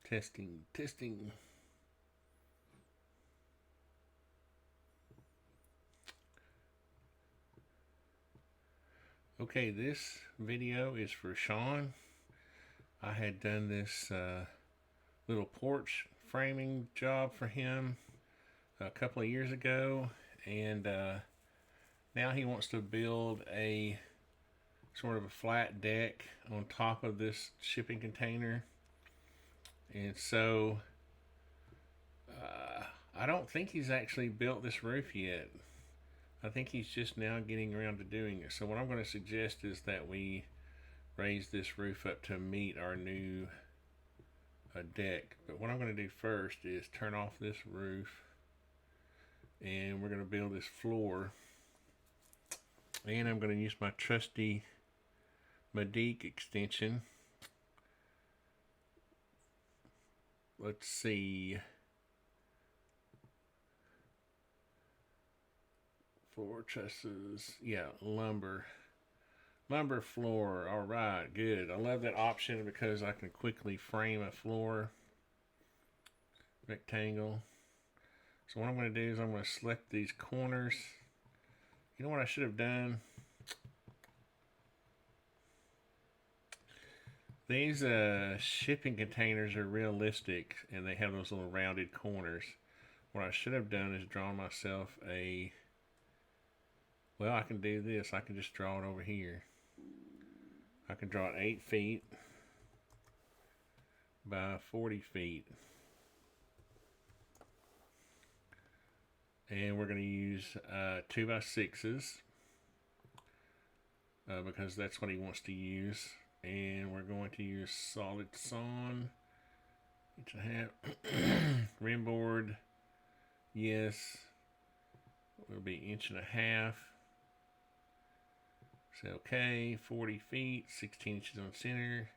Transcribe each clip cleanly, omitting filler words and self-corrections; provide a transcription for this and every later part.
Testing, testing. Okay, this video is for Sean. I had done this little porch framing job for him a couple of years ago, and now he wants to build a sort of a flat deck on top of this shipping container. And so I don't think he's actually built this roof yet. I think he's just now getting around to doing it. So what I'm going to suggest is that we raise this roof up to meet our new deck. But what I'm going to do first is turn off this roof, and we're going to build this floor. And I'm going to use my trusty Medique extension. Let's see. Floor trusses. Yeah, lumber floor. All right, good. I love that option because I can quickly frame a floor rectangle. So what I'm going to do is I'm going to select these corners. You know what I should have done? These shipping containers are realistic, and they have those little rounded corners. What I should have done is drawn myself a, well, I can do this. I can just draw it over here. I can draw it 8 feet by 40 feet. And we're going to use 2x6s because that's what he wants to use. And we're going to use solid sawn, 1.5 rim board. Yes, will be 1.5 inches. So okay, 40 feet, 16 inches on center.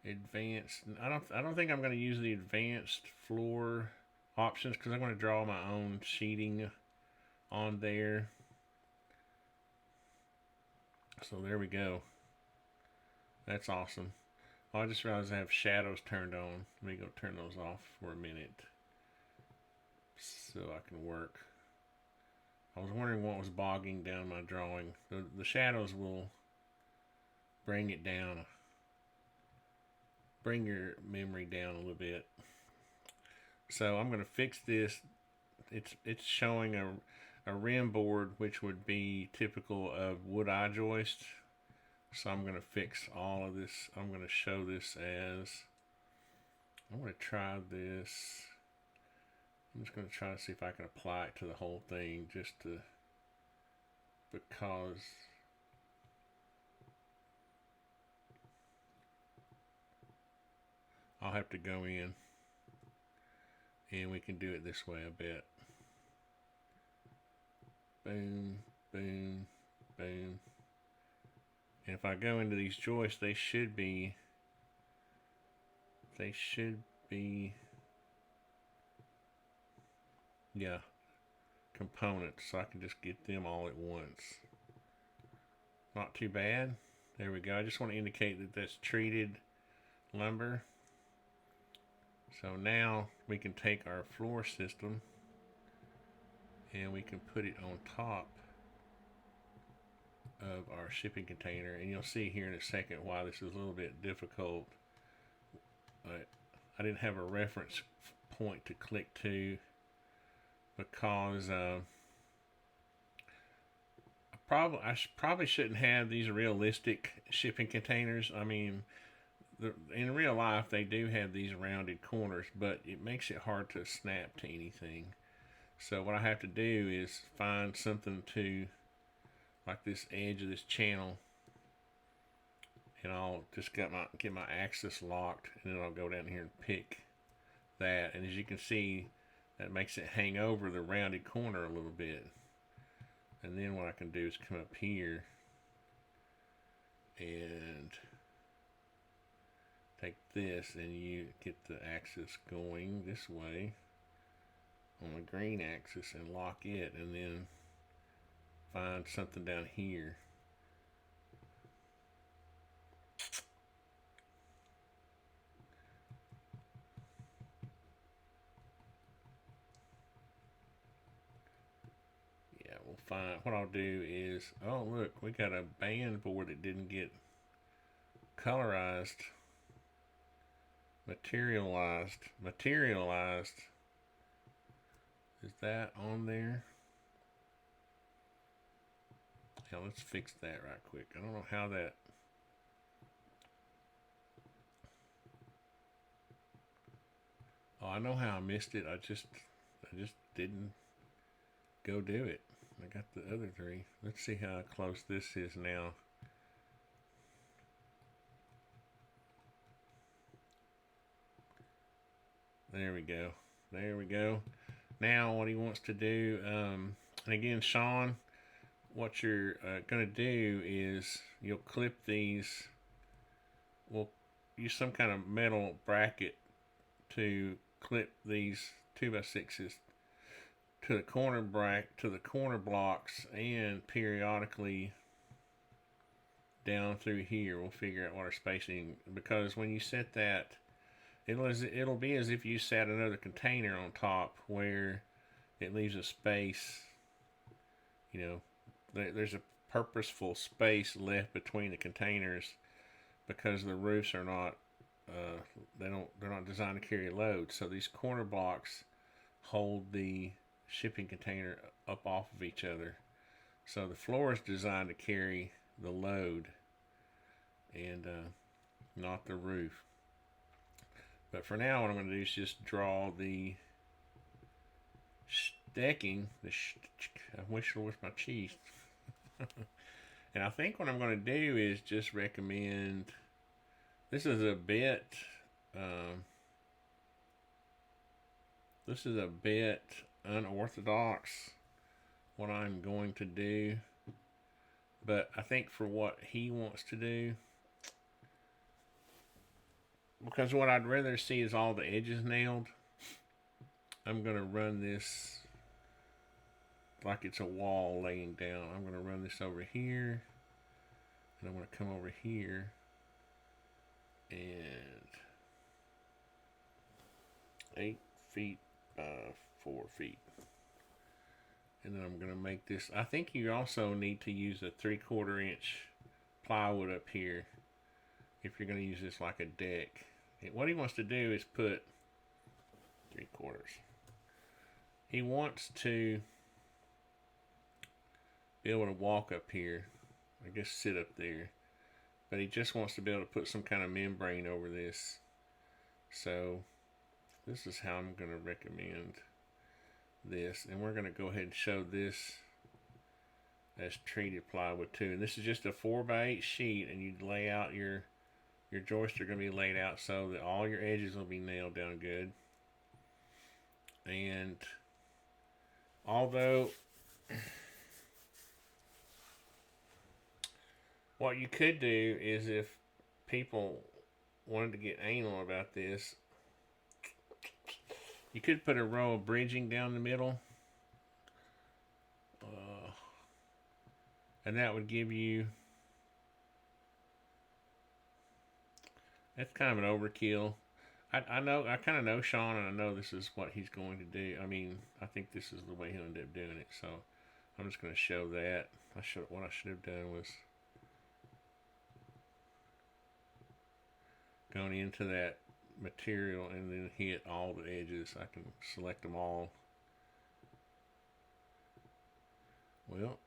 Advanced. I don't think I'm going to use the advanced floor options because I'm going to draw my own sheeting on there. So there we go. That's awesome. Oh, I just realized I have shadows turned on. Let me go turn those off for a minute so I can work. I was wondering what was bogging down my drawing. The shadows will bring it down. Bring your memory down a little bit. So I'm going to fix this. It's showing a rim board, which would be typical of wood eye joist. So I'm going to fix all of this. I'm going to show this as, I'm going to try this. I'm just going to try to see if I can apply it to the whole thing because I'll have to go in and we can do it this way, I bet. Boom, boom, boom. And if I go into these joists, they should be yeah, components, so I can just get them all at once. Not too bad. There we go. I just want to indicate that that's treated lumber. So now we can take our floor system and we can put it on top of our shipping container, and you'll see here in a second why this is a little bit difficult. I didn't have a reference point to click to because I probably shouldn't have these realistic shipping containers. I mean, in real life they do have these rounded corners, but it makes it hard to snap to anything. So what I have to do is find something to, like this edge of this channel, and I'll just get my axis locked, and then I'll go down here and pick that. And as you can see, that makes it hang over the rounded corner a little bit. And then what I can do is come up here and take this, and you get the axis going this way on the green axis and lock it, and then find something down here. we'll find, what I'll do is, oh look, we got a band board that didn't get colorized, materialized. Is that on there? Yeah, let's fix that right quick. I don't know how that. Oh, I know how I missed it. I just didn't go do it. I got the other three. Let's see how close this is now. There we go. There we go. Now what he wants to do, and again, Sean, what you're going to do is you'll clip these. We'll use some kind of metal bracket to clip these 2x6s to the corner blocks, and periodically down through here we'll figure out what our spacing, because when you set that, it'll be as if you set another container on top where it leaves a space. You know, there's a purposeful space left between the containers because the roofs are not they're not designed to carry a load. So these corner blocks hold the shipping container up off of each other. So the floor is designed to carry the load and not the roof. But for now, what I'm going to do is just draw the decking. I wish there was my cheese. And I think what I'm going to do is just recommend. This is a bit. This is a bit unorthodox, what I'm going to do. But I think for what he wants to do, because what I'd rather see is all the edges nailed, I'm going to run this like it's a wall laying down. I'm going to run this over here, and I'm going to come over here and 8 feet by 4 feet. And then I'm going to make this. I think you also need to use a 3/4 inch plywood up here if you're going to use this like a deck. And what he wants to do is put 3/4. He wants to be able to walk up here. I guess sit up there. But he just wants to be able to put some kind of membrane over this. So this is how I'm going to recommend this, and we're going to go ahead and show this as treated plywood too. And this is just a 4x8 sheet, and you lay out your joists are going to be laid out so that all your edges will be nailed down good. And although what you could do is, if people wanted to get anal about this, you could put a row of bridging down the middle, and that would give you, that's kind of an overkill. I kind of know Sean, and I know this is what he's going to do. I mean, I think this is the way he'll end up doing it, so I'm just going to show that. What I should have done was gone into that material and then hit all the edges. I can select them all. Well,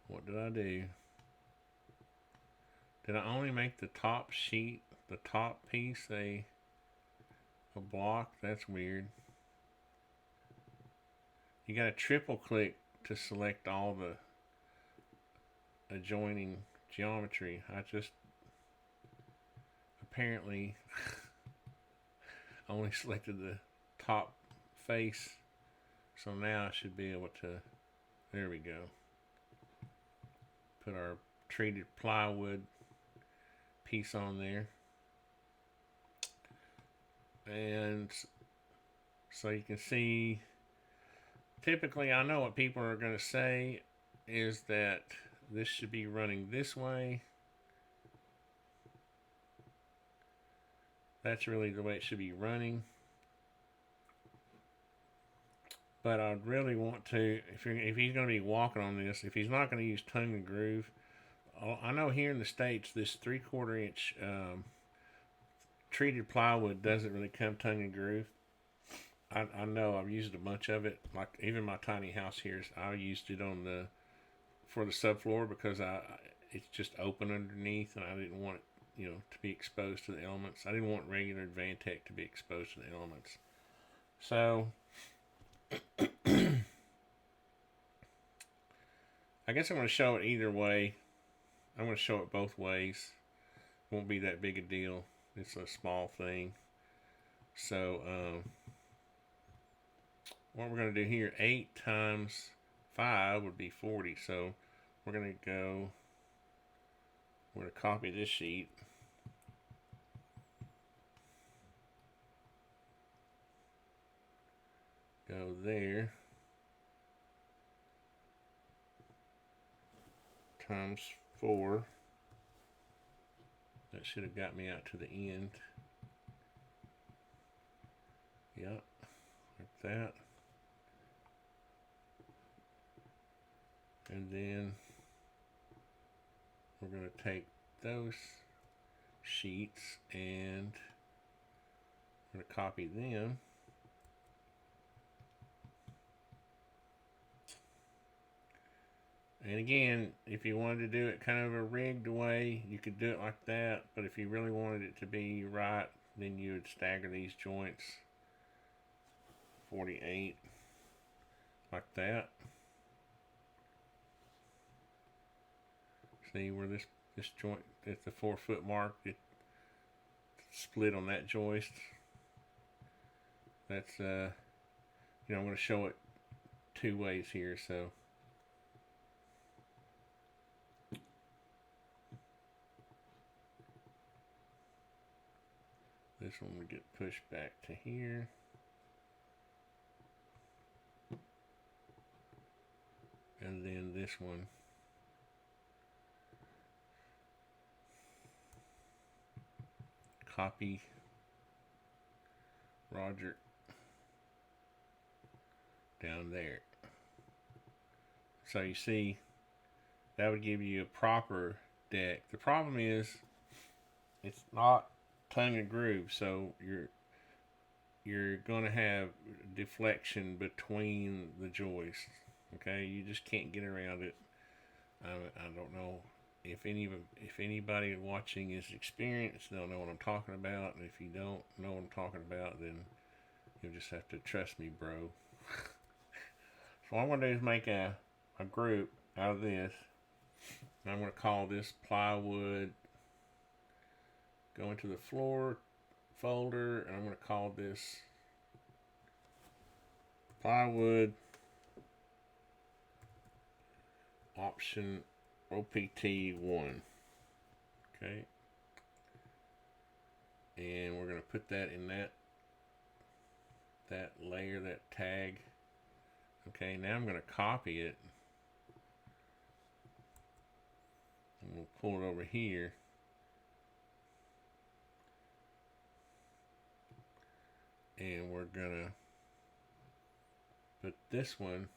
what did I do? Did I only make the top sheet, the top piece, a block? That's weird. You got to triple click to select all the adjoining geometry. I just apparently only selected the top face, so now I should be able to, there we go, put our treated plywood piece on there. And so you can see, typically I know what people are going to say is that this should be running this way. That's really the way it should be running. But I'd really want to, if he's going to be walking on this, if he's not going to use tongue and groove, I know here in the States, this 3/4 inch treated plywood doesn't really come tongue and groove. I know I've used a bunch of it. Like even my tiny house here, I used it on the for the subfloor because it's just open underneath, and I didn't want it, to be exposed to the elements. I didn't want regular Advantech to be exposed to the elements. So I guess I'm going to show it either way. I'm going to show it both ways. Won't be that big a deal. It's a small thing. So what we're going to do here, 8 times 5 would be 40. So we're going to copy this sheet. Go there. Times 4. That should have got me out to the end. Yep, like that. And then we're going to take those sheets and we're going to copy them. And again, if you wanted to do it kind of a rigged way, you could do it like that. But if you really wanted it to be right, then you would stagger these joints 48 like that. See where this joint at the 4 foot mark, it split on that joist. That's I'm going to show it 2 ways here, so this one will get pushed back to here. And then this one copy Roger down there. So you see, that would give you a proper deck. The problem is it's not tongue and groove, so you're gonna have deflection between the joists. Okay, you just can't get around it. I don't know if anybody watching is experienced, they'll know what I'm talking about. And if you don't know what I'm talking about, then you'll just have to trust me, bro. So what I'm gonna do is make a group out of this. And I'm gonna call this plywood. Go into the floor folder, and I'm going to call this plywood option OPT1. Okay. And we're going to put that in that layer, that tag. Okay, now I'm going to copy it. And we'll pull it over here. And we're gonna put this one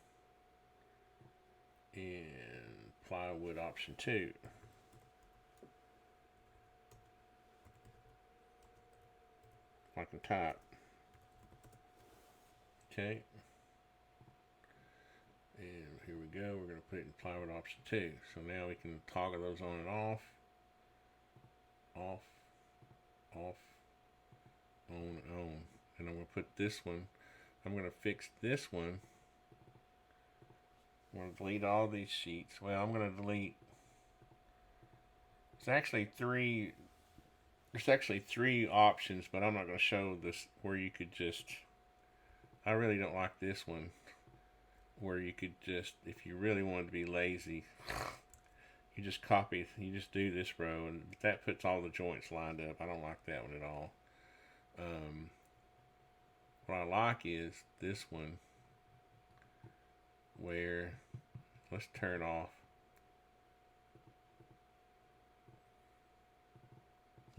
in plywood option 2. Like on top. Okay. And here we go. We're gonna put it in plywood option 2. So now we can toggle those on and off. Off. Off. On and on. And I'm going to put this one, I'm going to fix this one. I'm going to delete all these sheets. Well, I'm going to delete, there's actually three options, but I'm not going to show this where you could just, I really don't like this one, where you could just, if you really wanted to be lazy, you just copy, you just do this row, and that puts all the joints lined up. I don't like that one at all. What I like is this one where, let's turn off,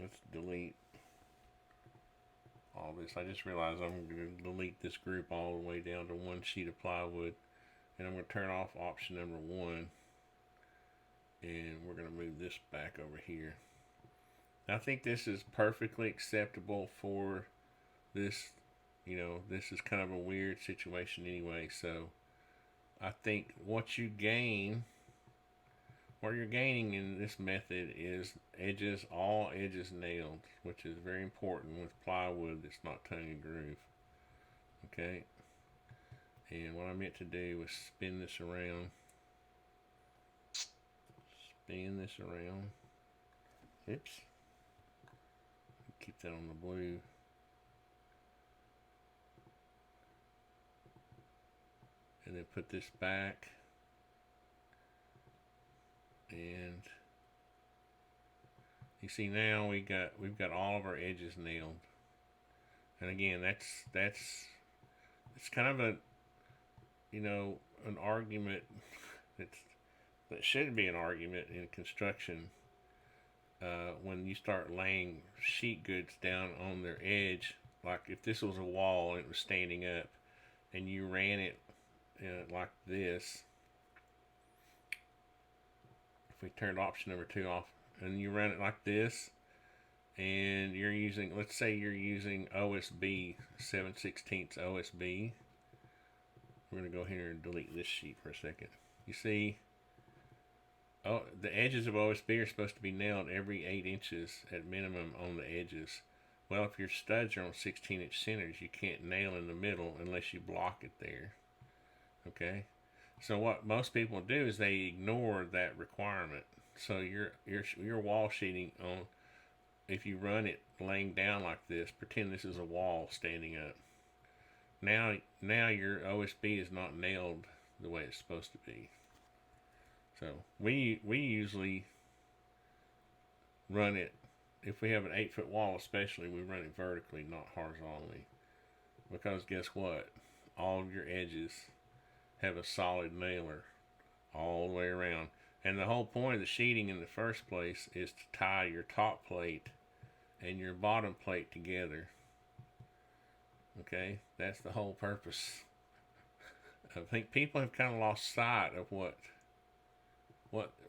let's delete all this. I just realized I'm going to delete this group all the way down to one sheet of plywood, and I'm going to turn off option number 1, and we're going to move this back over here. I think this is perfectly acceptable for this. You know, this is kind of a weird situation anyway, so I think what you're gaining in this method is all edges nailed, which is very important with plywood that's not tongue and groove. Okay, and what I meant to do was spin this around. Oops. Keep that on the blue. And then put this back. And you see now we've got all of our edges nailed. And again, it's kind of a, you know, an argument that should be an argument in construction. When you start laying sheet goods down on their edge, like if this was a wall and it was standing up, and you ran it like this. If we turned option number 2 off, and you run it like this, and you're using, let's say you're using OSB, 7/16 OSB. We're going to go here and delete this sheet for a second. You see, oh, the edges of OSB are supposed to be nailed every 8 inches at minimum on the edges. Well, if your studs are on 16-inch centers, you can't nail in the middle unless you block it there. Okay? So what most people do is they ignore that requirement. So your wall sheeting on, if you run it laying down like this, pretend this is a wall standing up. Now your OSB is not nailed the way it's supposed to be. So we usually run it, if we have an 8-foot wall especially, we run it vertically, not horizontally. Because guess what? All of your edges have a solid nailer all the way around. And the whole point of the sheeting in the first place is to tie your top plate and your bottom plate together. Okay? That's the whole purpose. I think people have kind of lost sight of what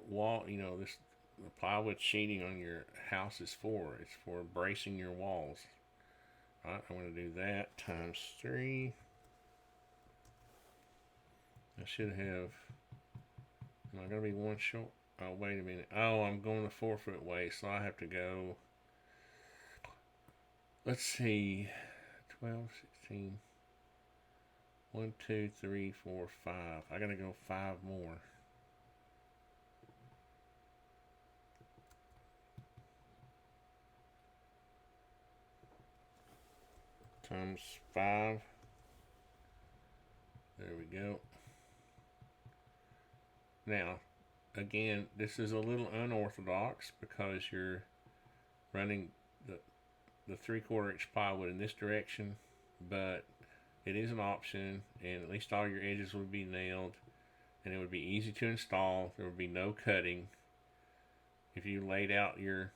wall, you know, this the plywood sheeting on your house is for. It's for bracing your walls. All right, I'm going to do that times 3. I should have, am I going to be one short? Oh, wait a minute. Oh, I'm going the 4-foot way, so I have to go, let's see, 12, 16, 1, 2, 3, 4, 5. I got to go 5 more. Times 5. There we go. Now, again, this is a little unorthodox because you're running the 3/4 inch plywood in this direction, but it is an option, and at least all your edges would be nailed, and it would be easy to install. There would be no cutting. If you laid out your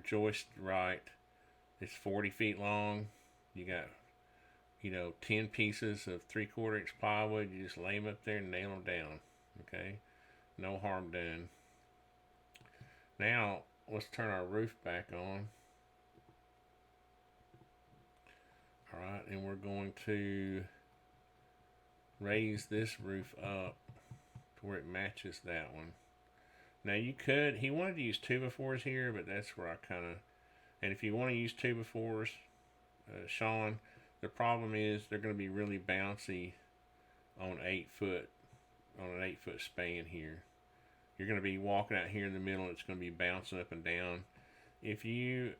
joist right, it's 40 feet long. You got, you know, 10 pieces of 3/4 inch plywood. You just lay them up there and nail them down. Okay? No harm done. Now, let's turn our roof back on. Alright, and we're going to raise this roof up to where it matches that one. Now you could, he wanted to use 2x4s here, but that's where I kind of, and if you want to use 2x4s, Sean, the problem is they're going to be really bouncy on an 8-foot span here. You're going to be walking out here in the middle, and it's going to be bouncing up and down. If you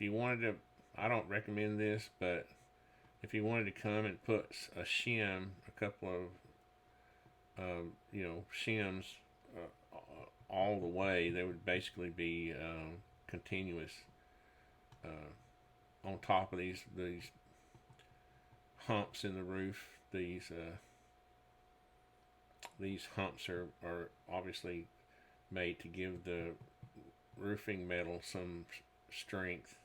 wanted to, I don't recommend this, but if you wanted to come and put a shim, a couple of shims all the way, they would basically be continuous on top of these humps in the roof. These humps are obviously made to give the roofing metal some strength,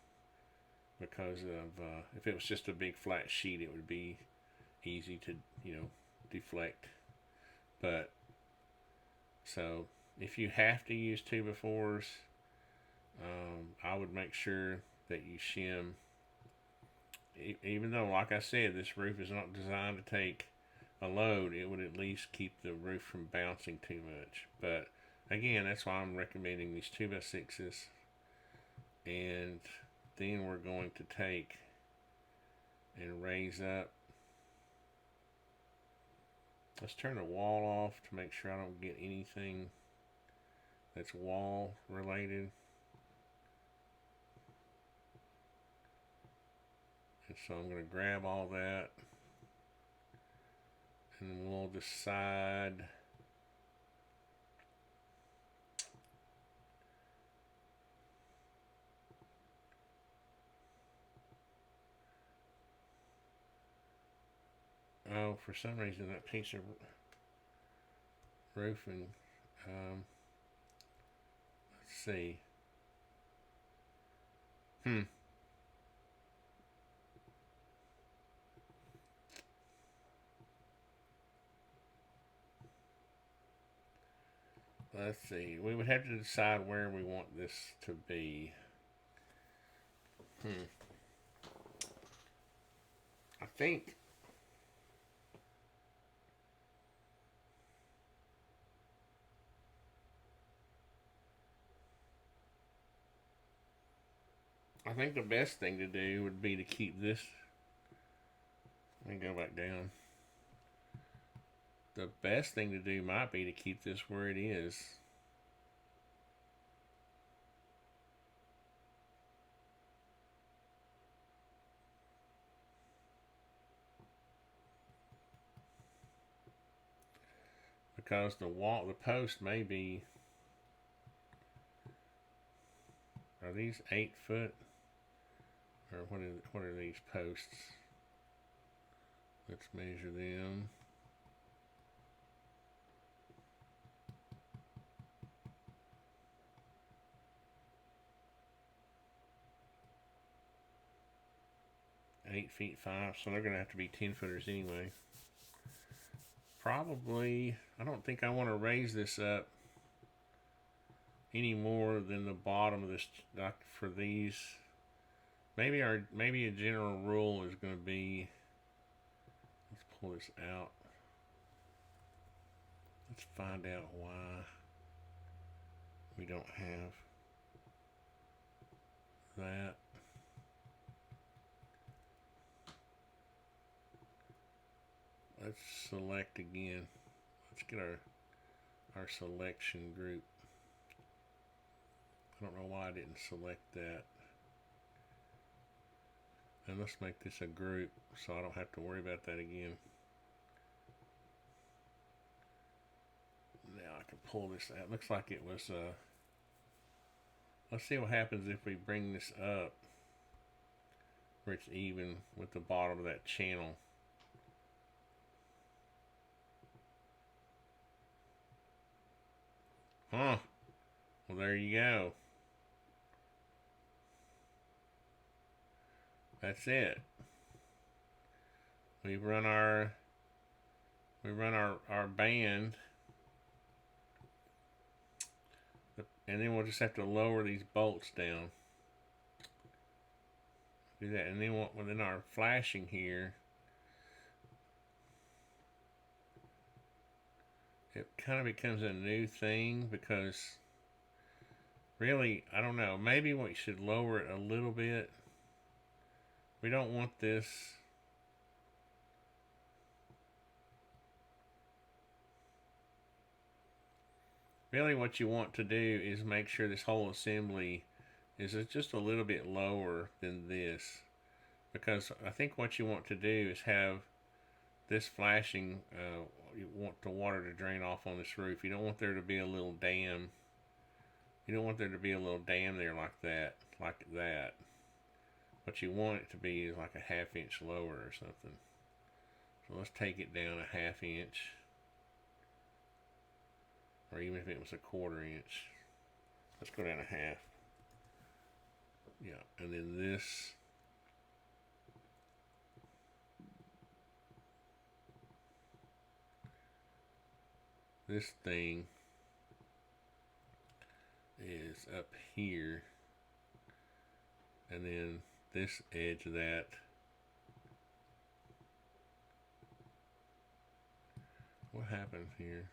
because of if it was just a big flat sheet, it would be easy to deflect. But so if you have to use 2x4s, I would make sure that you shim. Even though, like I said, this roof is not designed to take a load, it would at least keep the roof from bouncing too much. But again, that's why I'm recommending these 2x6s. And then we're going to take and raise up. Let's turn the wall off to make sure I don't get anything that's wall related. And so I'm going to grab all that, and we'll decide for some reason that piece of roofing, let's see. Let's see. We would have to decide where we want this to be. I think the best thing to do would be to keep this. Let me go back down. The best thing to do might be to keep this where it is. Because the post may be. Are these 8 foot? Or what are these posts? Let's measure them. (8'5", so they're gonna have to be 10-footers anyway. Probably, I don't think I want to raise this up any more than the bottom of this for these. Maybe a general rule is going to be. Let's pull this out. Let's find out why we don't have that. Let's select again. Let's get our selection group. I don't know why I didn't select that. And let's make this a group so I don't have to worry about that again. Now I can pull this out. Looks like it was, let's see what happens if we bring this up where it's even with the bottom of that channel. Huh. Well, there you go. That's it. We run our band, and then we'll just have to lower these bolts down. Do that, and then within our flashing here, it kind of becomes a new thing because really, I don't know, maybe we should lower it a little bit. We don't want this. Really what you want to do is make sure this whole assembly is just a little bit lower than this. Because I think what you want to do is have this flashing, you want the water to drain off on this roof. You don't want there to be a little dam. You don't want there to be a little dam there like that. What you want it to be is like a 1/2 inch lower or something. So let's take it down a 1/2 inch. Or even if it was a 1/4 inch. Let's go down a 1/2. Yeah, and then this this thing is up here, and then this edge of that. What happened here?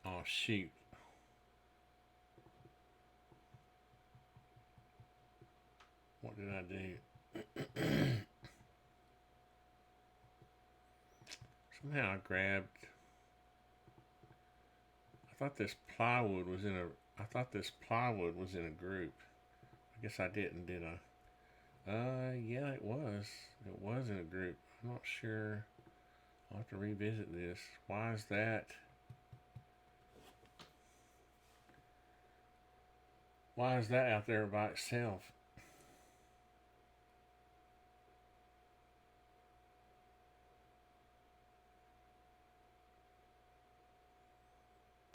Oh shoot. What did I do? Somehow I grabbed. I thought this plywood was in a group. I guess I didn't, did I? Yeah, it was. It was in a group. I'm not sure. I'll have to revisit this. Why is that? Why is that out there by itself?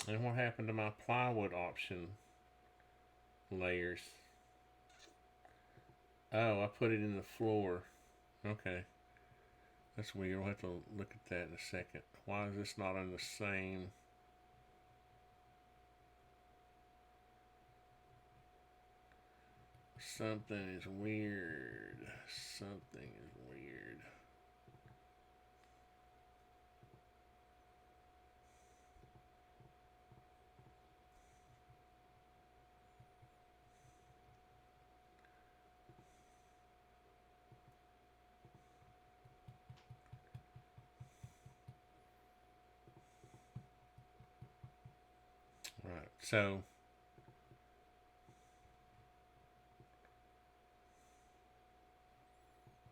And what happened to my plywood option layers? Oh, I put it in the floor. Okay. That's weird. We'll have to look at that in a second. Why is this not on the same? Something is weird. Something is weird.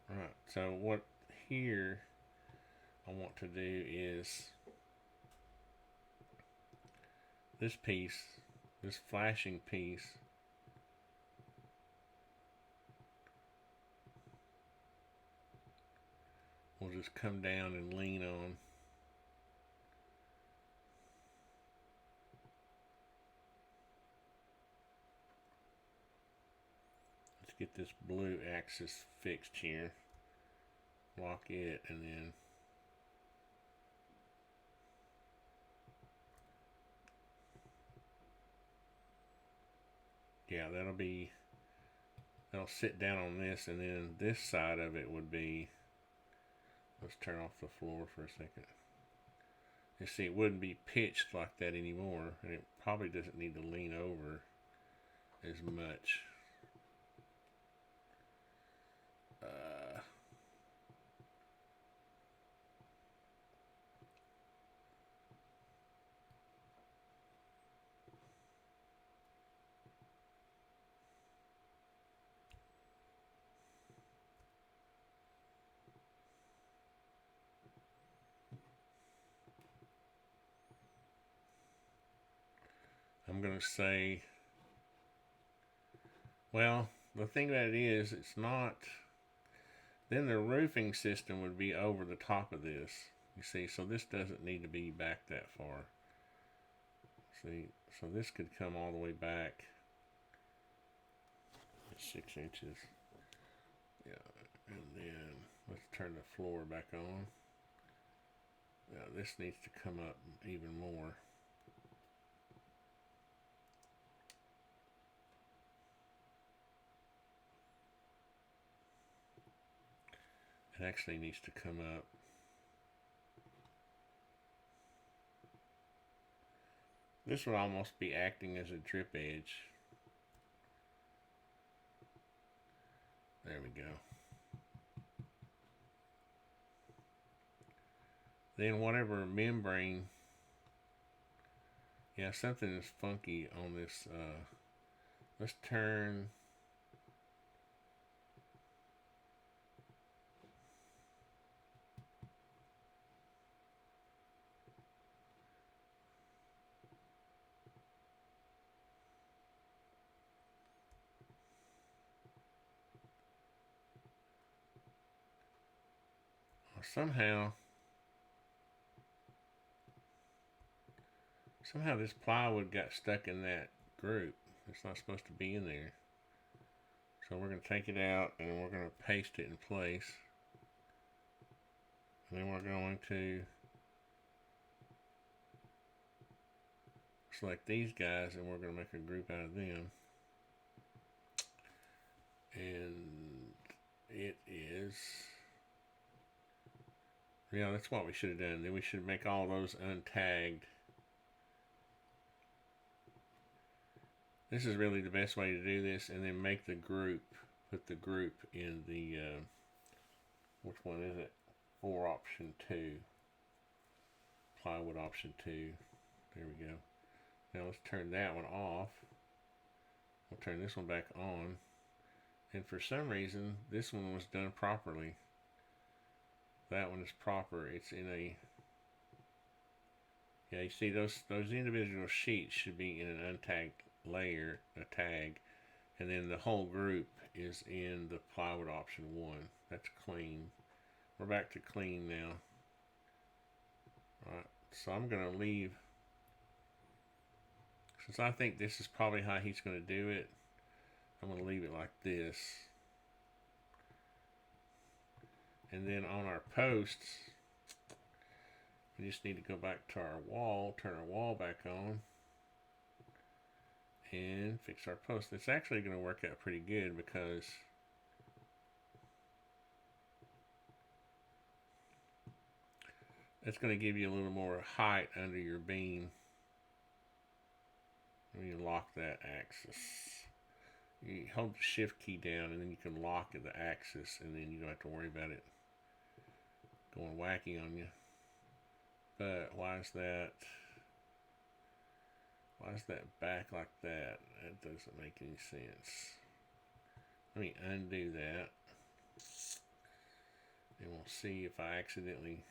Right. So what here I want to do is this piece, this flashing piece, will just come down and lean on. Let's get this blue axis fixed here. Lock it, and then yeah, that'll sit down on this, and then this side of it would be, let's turn off the floor for a second. You see, it wouldn't be pitched like that anymore, and it probably doesn't need to lean over as much. I'm going to say, well, the thing about it is, it's not, then the roofing system would be over the top of this. You see, so this doesn't need to be back that far. See, so this could come all the way back 6 inches. Yeah, and then let's turn the floor back on. Now this needs to come up even more. It actually needs to come up. This would almost be acting as a drip edge. There we go. Then whatever membrane, yeah, something is funky on this. Let's turn. Somehow this plywood got stuck in that group. It's not supposed to be in there. So we're going to take it out and we're going to paste it in place. And then we're going to select these guys, and we're going to make a group out of them. And it is, yeah, that's what we should have done. Then we should make all those untagged. This is really the best way to do this, and then make the group, put the group in the, which one is it? 4 option 2. Plywood option 2. There we go. Now let's turn that one off. We'll turn this one back on. And for some reason, this one was done properly. That one is proper. It's in a, yeah, you see those individual sheets should be in an untagged layer, a tag, and then the whole group is in the plywood option 1. That's clean. We're back to clean now. Alright, so I'm going to leave, since I think this is probably how he's going to do it, I'm going to leave it like this. And then on our posts, we just need to go back to our wall, turn our wall back on, and fix our post. It's actually going to work out pretty good because it's going to give you a little more height under your beam. When you lock that axis, you hold the shift key down and then you can lock the axis, and then you don't have to worry about it going wacky on you. But why is that back like that? That doesn't make any sense. Let me undo that, and we'll see if I accidentally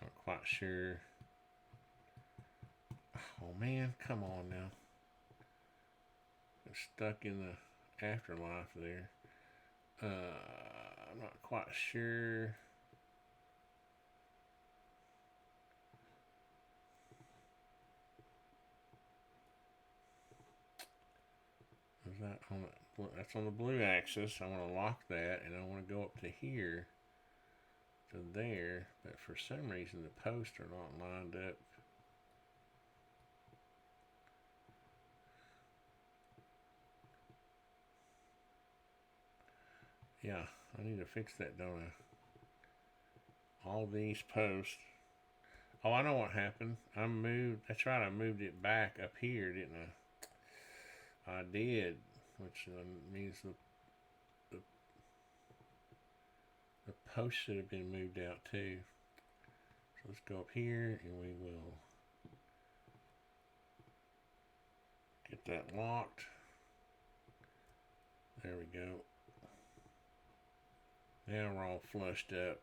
not quite sure. Oh man, come on now. It's stuck in the afterlife there. I'm not quite sure. Is that on the, that's on the blue axis. I want to lock that, and I want to go up to here, to there, but for some reason the posts are not lined up. Yeah, I need to fix that, don't I? All these posts. Oh, I know what happened. That's right, I moved it back up here, didn't I? I did, which means the post should have been moved out too. So let's go up here, and we will get that locked. There we go. Now we're all flushed up.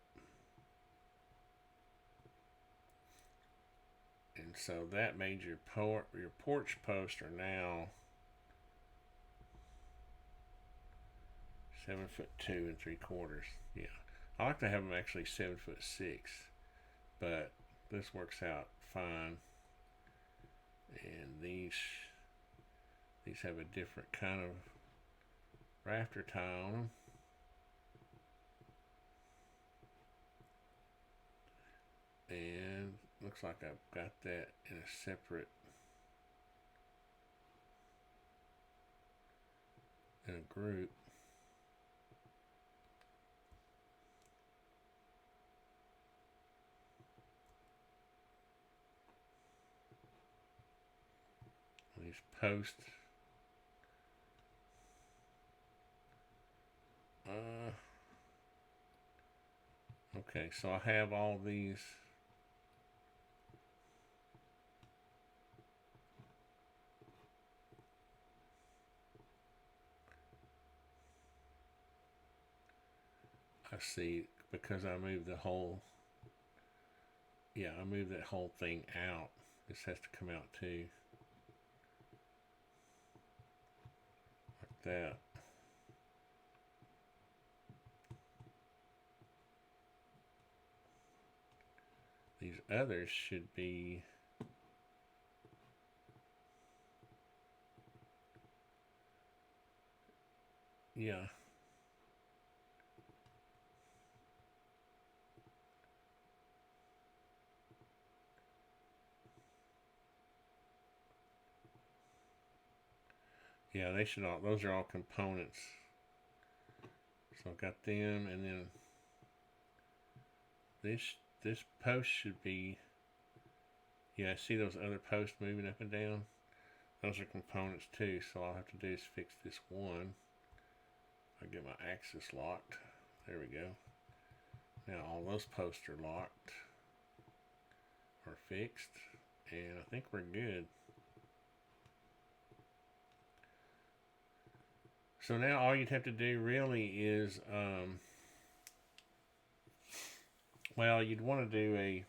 And so that made your porch posts are now 7'2 3/4". Yeah, I like to have them actually 7'6", but this works out fine. And these have a different kind of rafter tie on them. And looks like I've got that in a separate, in a group. These posts. Okay, so I have all these. I see, because I moved the whole, yeah, I moved that whole thing out. This has to come out too. Like that. These others should be, yeah. Yeah, they should all, those are all components. So I've got them, and then this this post should be, yeah, see those other posts moving up and down? Those are components too, so all I have to do is fix this one. I get my axis locked. There we go. Now all those posts are locked or fixed, and I think we're good. So now all you'd have to do really is, well, you'd want to do a,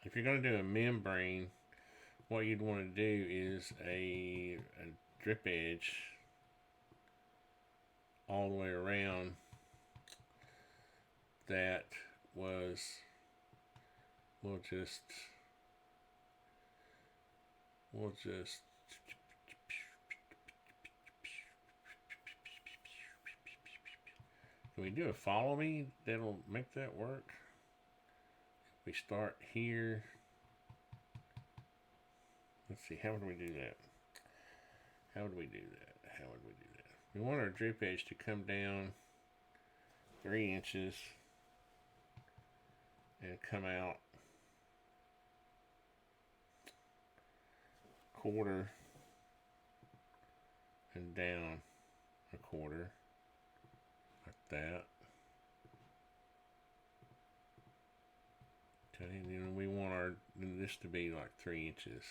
if you're going to do a membrane, what you'd want to do is a drip edge all the way around that was, we'll just can we do a follow me that'll make that work? We start here. Let's see, how would we do that? How would we do that? How would we do that? We want our drip edge to come down 3 inches and come out 1/4 and down 1/4 like that. Okay, and then we want our this to be like 3 inches.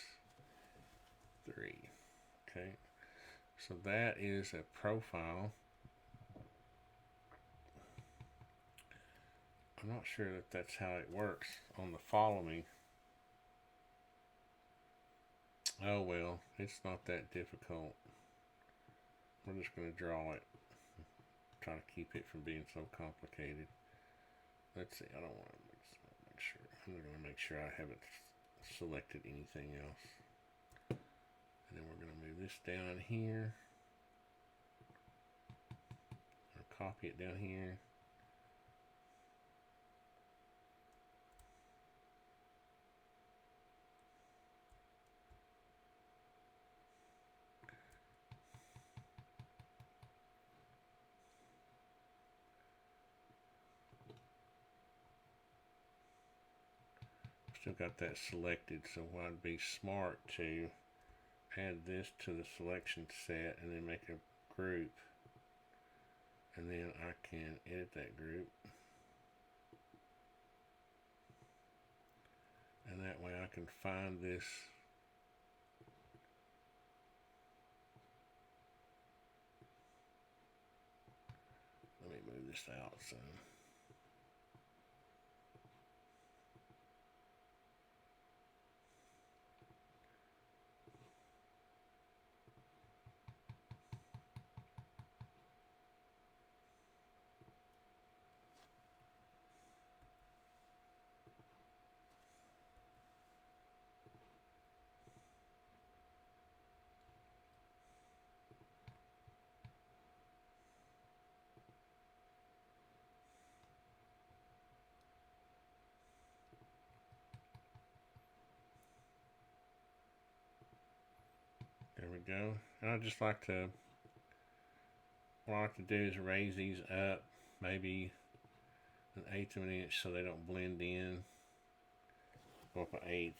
3. Okay, so that is a profile. I'm not sure that that's how it works on the follow me. Oh well, it's not that difficult. We're just going to draw it. Try to keep it from being so complicated. Let's see, I don't want to make sure. I'm going to make sure I haven't selected anything else. And then we're going to move this down here. Or copy it down here. Still got that selected, so I'd be smart to add this to the selection set and then make a group, and then I can edit that group, and that way I can find this let me move this out some. There we go. And I just like to, what I like to do is raise these up maybe 1/8 of an inch so they don't blend in. Go up 1/8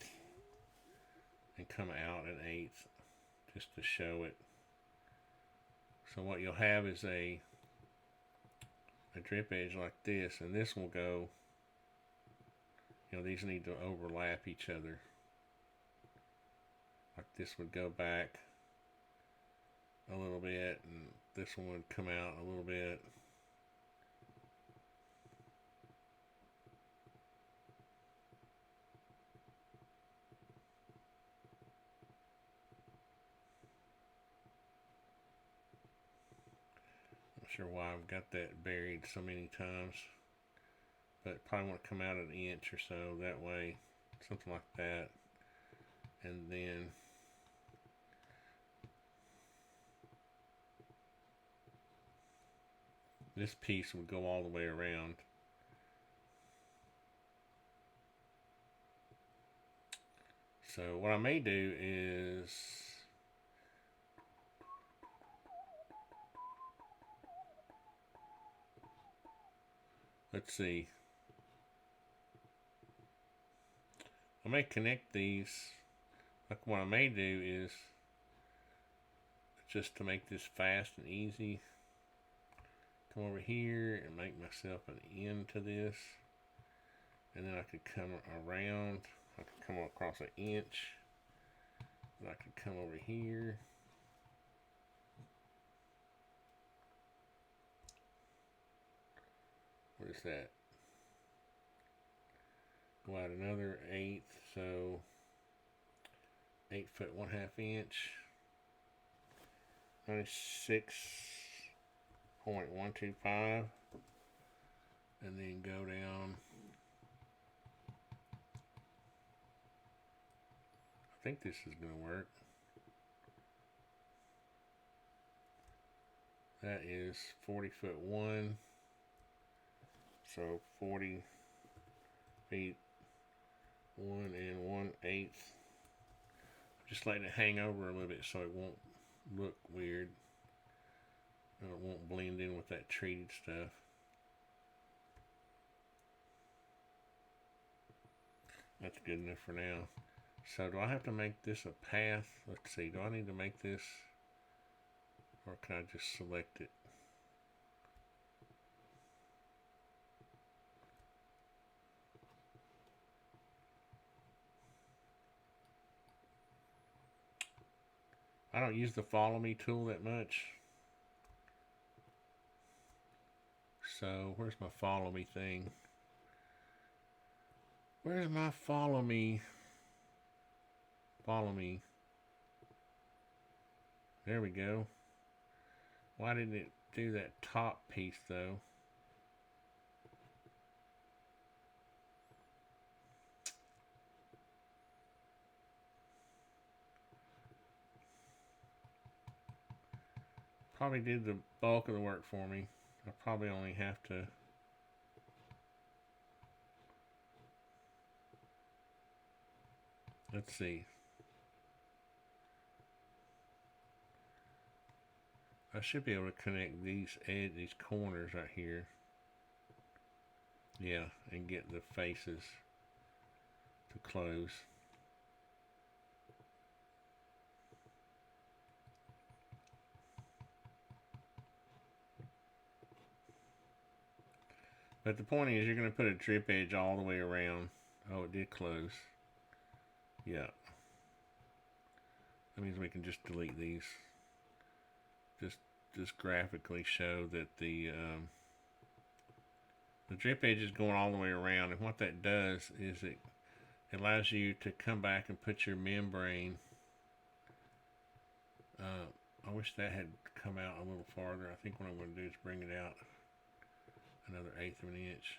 and come out 1/8 just to show it. So what you'll have is a drip edge like this, and this will go, you know, these need to overlap each other. Like this would go back a little bit, and this one would come out a little bit. Not sure why I've got that buried so many times, but probably want to come out an inch or so that way, something like that. And then this piece would go all the way around. So what I may do is, let's see, I may connect these. Like what I may do is, just to make this fast and easy, come over here and make myself an end to this, and then I could come around. I could come across an inch, and I could come over here. What is that? Go out another eighth, so 8 foot 1/2 inch, 96.125, and then go down. I think this is going to work. That is 40 foot 1, so 40 feet 1 1/8. Just letting it hang over a little bit so it won't look weird. And it won't blend in with that treated stuff. That's good enough for now. So do I have to make this a path? Let's see, do I need to make this, or can I just select it? I don't use the follow me tool that much. So where's my follow me thing? Where's my follow me? Follow me. There we go. Why didn't it do that top piece though? Probably did the bulk of the work for me. I probably only have to let's see. I should be able to connect these corners right here. Yeah, and get the faces to close. But the point is, you're going to put a drip edge all the way around. Oh, it did close. Yeah. That means we can just delete these. Just graphically show that the drip edge is going all the way around, and what that does is it allows you to come back and put your membrane. I wish that had come out a little farther. I think what I'm going to do is bring it out another 1/8 of an inch.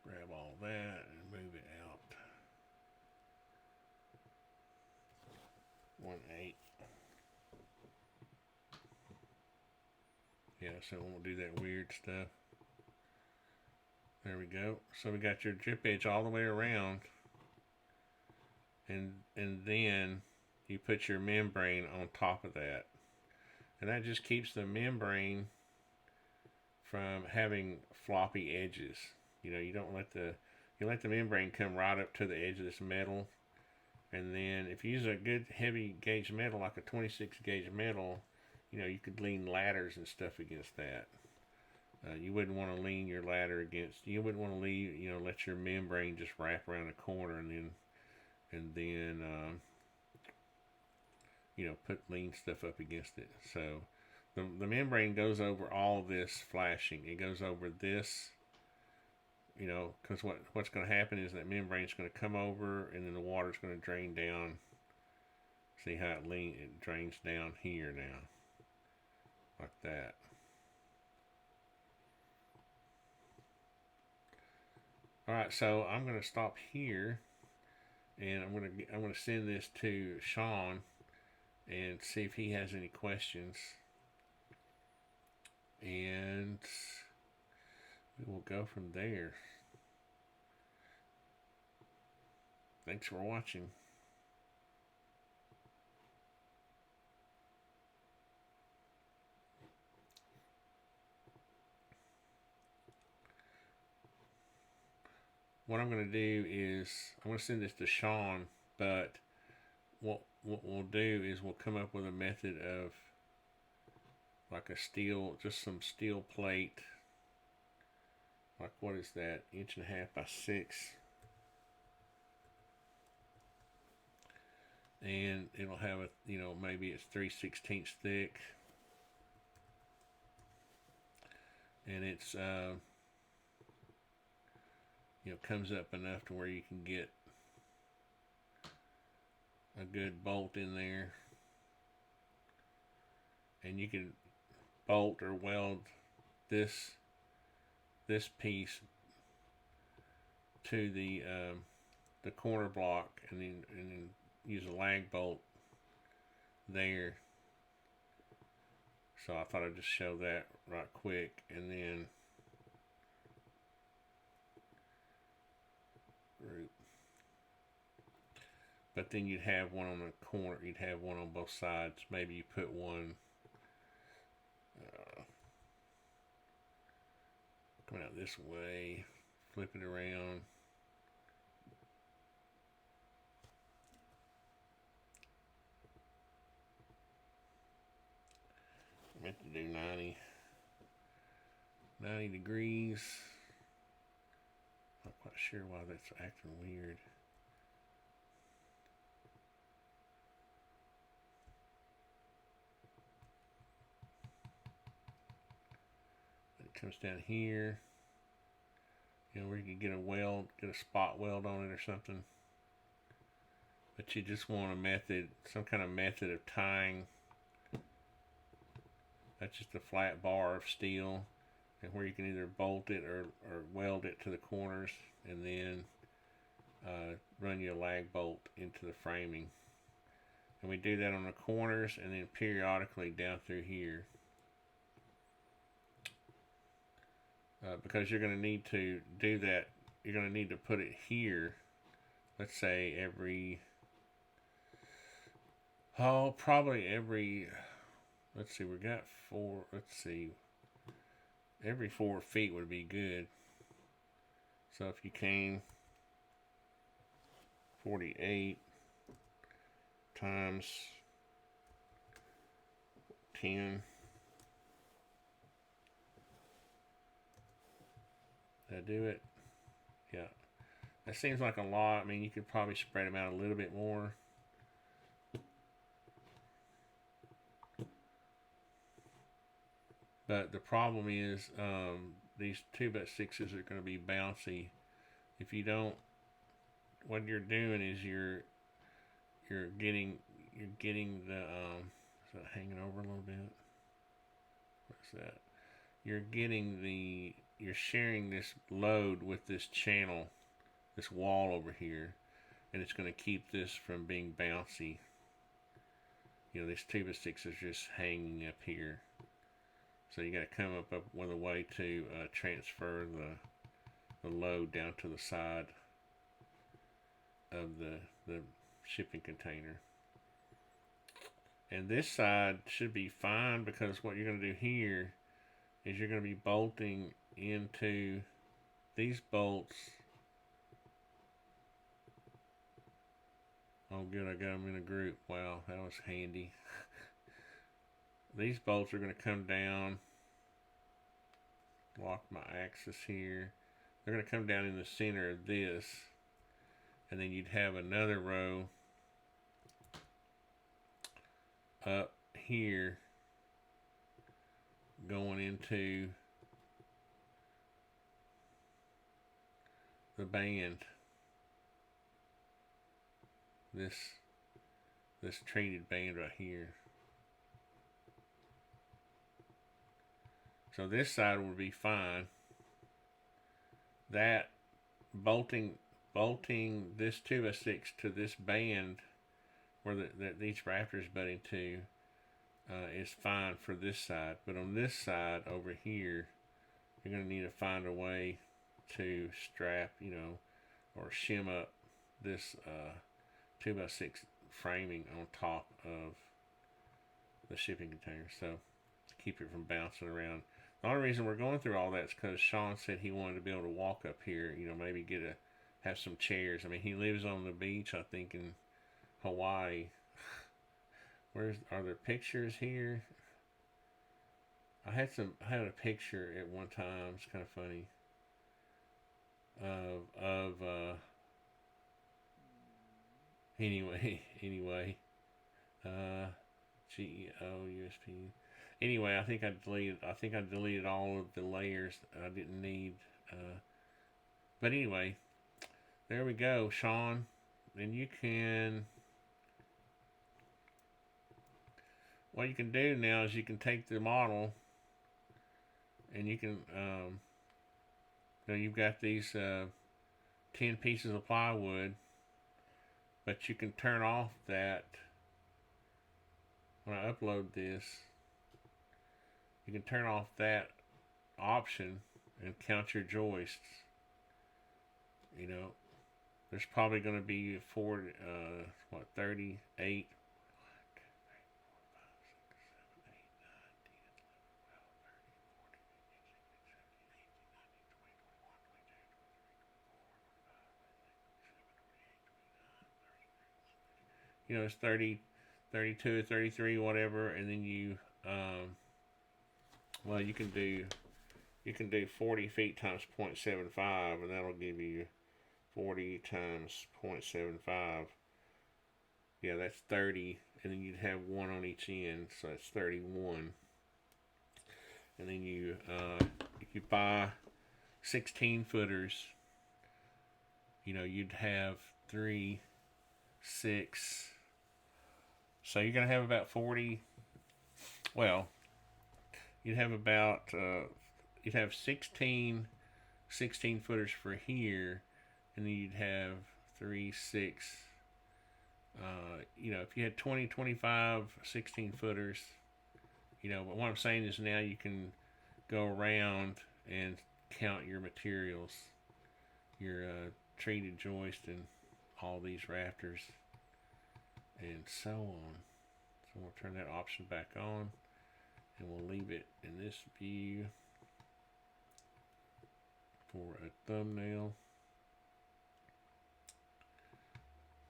Grab all that and move it out 1/8. Yeah, so it won't do that weird stuff. There we go. So we got your drip edge all the way around, and then you put your membrane on top of that, and that just keeps the membrane from having floppy edges. You know, you let the membrane come right up to the edge of this metal, and then if you use a good heavy gauge metal like a 26 gauge metal, you know, you could lean ladders and stuff against that. You wouldn't want to lean your ladder against. You wouldn't want to let your membrane just wrap around the corner and then put lean stuff up against it. So the membrane goes over all this flashing. It goes over this, because what's going to happen is that membrane's going to come over, and then the water's going to drain down. See how it drains down here now, like that. All right, so I'm gonna stop here, and I'm gonna send this to Sean and see if he has any questions, and we will go from there. Thanks for watching. What I'm going to do is I'm going to send this to Sean, but what we'll do is we'll come up with a method of like a steel, just some steel plate, like what is that, 1.5 by 6, and it'll have a, maybe it's 3/16 thick, and it's comes up enough to where you can get a good bolt in there, and you can bolt or weld this piece to the corner block, and then use a lag bolt there. So I thought I'd just show that right quick, and then group. But then you'd have one on the corner, you'd have one on both sides. Maybe you put one coming out this way, flip it around. I meant to do 90 degrees. Not quite sure why that's acting weird. It comes down here, where you can get a weld, get a spot weld on it or something. But you just want a method, some kind of method of tying. That's just a flat bar of steel, and where you can either bolt it or weld it to the corners, and then run your lag bolt into the framing. And we do that on the corners, and then periodically down through here. Because you're going to need to do that, you're going to need to put it here, let's say probably every, let's see, we got 4, let's see, every 4 feet would be good. So if you came 48 times 10, did I do it? Yeah. That seems like a lot. I mean, you could probably spread them out a little bit more. But the problem is these 2x6s are going to be bouncy. If you don't, what you're doing is you're getting the is that hanging over a little bit? What's that? You're sharing this load with this channel, this wall over here, and it's going to keep this from being bouncy. This 2x6 is just hanging up here. So you got to come up with a way to transfer the load down to the side of the shipping container. And this side should be fine, because what you're going to do here is you're going to be bolting into these bolts. Oh good, I got them in a group. Wow, that was handy. These bolts are going to come down, lock my axis here. They're going to come down in the center of this, and then you'd have another row up here going into the band, this treated band right here. So this side would be fine. That bolting bolting this 2x6 to this band where these rafters butt into is fine for this side. But on this side over here, you're going to need to find a way to strap, or shim up this 2x6 framing on top of the shipping container, so to keep it from bouncing around. The only reason we're going through all that is because Sean said he wanted to be able to walk up here, maybe have some chairs. I mean, he lives on the beach, I think, in Hawaii. Are there pictures here? I had a picture at one time. It's kind of funny. Anyway, GEO USP. Anyway, I think I deleted all of the layers I didn't need. But anyway, there we go, Sean. And what you can do now is you can take the model and you can, you've got these 10 pieces of plywood, but you can turn off that. When I upload this, you can turn off that option and count your joists. There's probably going to be 38. It's 30, 32, 33, whatever, and then you you can do 40 feet times 0.75, and that'll give you 40 times 0.75. Yeah, that's 30, and then you'd have one on each end, so that's 31. And then if you buy 16 footers, you'd have 3, 6. So you're going to have about 40. Well, you'd have 16 footers for here, and then you'd have 3, 6. If you had 20, 25, 16 footers, but what I'm saying is now you can go around and count your materials, your treated joist and all these rafters, and so on. So we'll turn that option back on, and we'll leave it in this view for a thumbnail.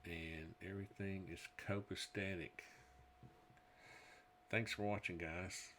And everything is copacetic. Thanks for watching, guys.